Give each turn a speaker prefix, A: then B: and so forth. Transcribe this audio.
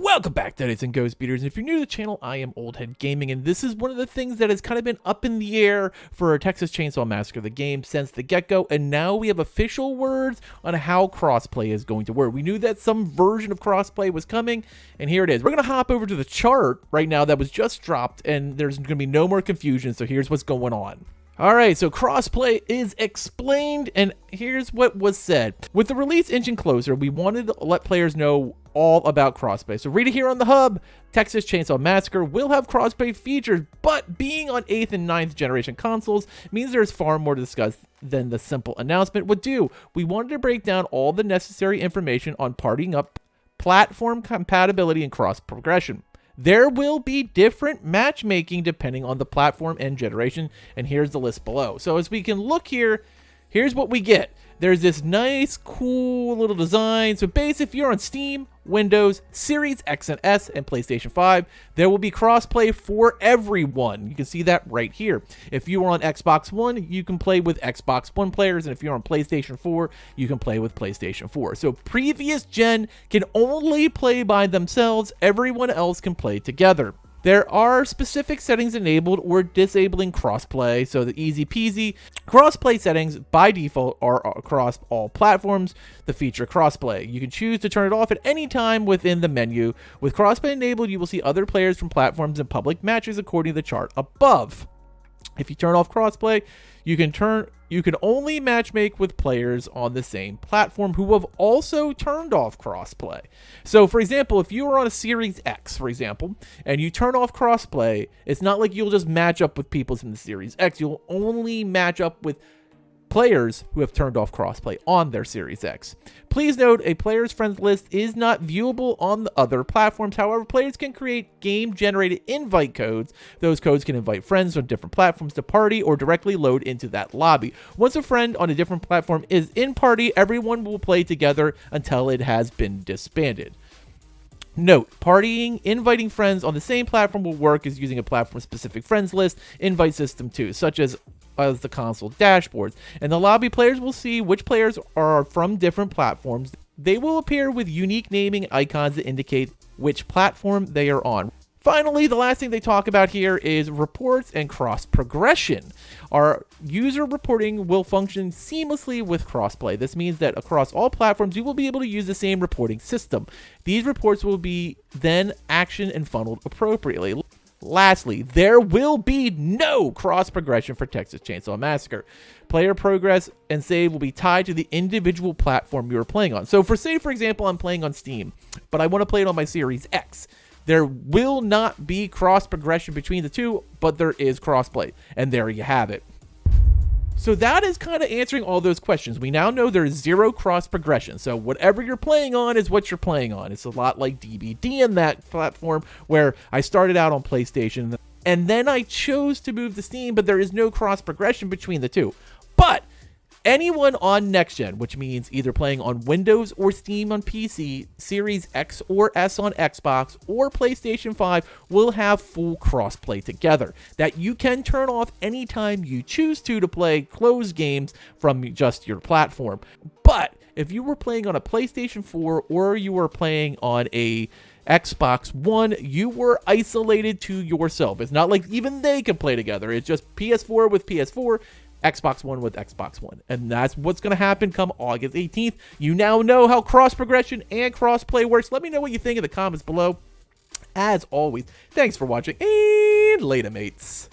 A: Welcome back, Deadies and Ghost Beaters. And if you're new to the channel, I am Oldhead Gaming, and this is one of the things that has kind of been up in the air for Texas Chainsaw Massacre, the game, since the get-go, and now we have official words on how crossplay is going to work. We knew that some version of crossplay was coming, and here it is. We're going to hop over to the chart right now that was just dropped, and there's going to be no more confusion, so here's what's going on. Alright, so crossplay is explained, and here's what was said. With the release engine closer, we wanted to let players know all about crossplay. So read it here on the hub. Texas Chainsaw Massacre will have crossplay features, but being on 8th and 9th generation consoles means there's far more to discuss than the simple announcement would do. We wanted to break down all the necessary information on partying up platform compatibility and cross-progression. There will be different matchmaking depending on the platform and generation, and here's the list below. So as we can look here, here's what we get. There's this nice, cool little design. So basically, if you're on Steam, Windows, Series X and S, and PlayStation 5, there will be crossplay for everyone. You can see that right here. If you are on Xbox One, you can play with Xbox One players, and if you're on PlayStation 4, you can play with PlayStation 4. So previous gen can only play by themselves. Everyone else can play together. There are specific settings enabled or disabling crossplay, so the easy peasy. Crossplay settings by default are across all platforms that feature crossplay. You can choose to turn it off at any time within the menu. With crossplay enabled, you will see other players from platforms in public matches according to the chart above. If you turn off crossplay, you can only matchmake with players on the same platform who have also turned off crossplay. So for example, if you are on a Series X, for example, and you turn off crossplay, it's not like you'll just match up with people in the Series X. You'll only match up with players who have turned off crossplay on their Series X. Please note, a player's friends list is not viewable on the other platforms. However, players can create game-generated invite codes. Those codes can invite friends on different platforms to party or directly load into that lobby. Once a friend on a different platform is in party, everyone will play together until it has been disbanded. Note, partying, inviting friends on the same platform will work as using a platform-specific friends list invite system too, such as the console dashboards, and the lobby players will see which players are from different platforms. They will appear with unique naming icons that indicate which platform they are on. Finally, the last thing they talk about here is reports and cross-progression. Our user reporting will function seamlessly with crossplay. This means that across all platforms, you will be able to use the same reporting system. These reports will be then actioned and funneled appropriately. Lastly, there will be no cross-progression for Texas Chainsaw Massacre. Player progress and save will be tied to the individual platform you are playing on. So say, for example, I'm playing on Steam, but I want to play it on my Series X. There will not be cross-progression between the two, but there is crossplay. And there you have it. So that is kind of answering all those questions. We now know there is zero cross-progression. So whatever you're playing on is what you're playing on. It's a lot like DVD in that platform, where I started out on PlayStation and then I chose to move to Steam, but there is no cross-progression between the two. But anyone on next gen, which means either playing on Windows or Steam on PC, Series X or S on Xbox, or PlayStation 5, will have full crossplay together that you can turn off anytime you choose to play closed games from just your platform. But if you were playing on a PlayStation 4 or you were playing on a Xbox One, you were isolated to yourself. It's not like even they can play together. It's just PS4 with PS4, Xbox One with Xbox One. And that's what's going to happen come August 18th. You now know how cross-progression and cross-play works. Let me know what you think in the comments below. As always, thanks for watching, and later, mates.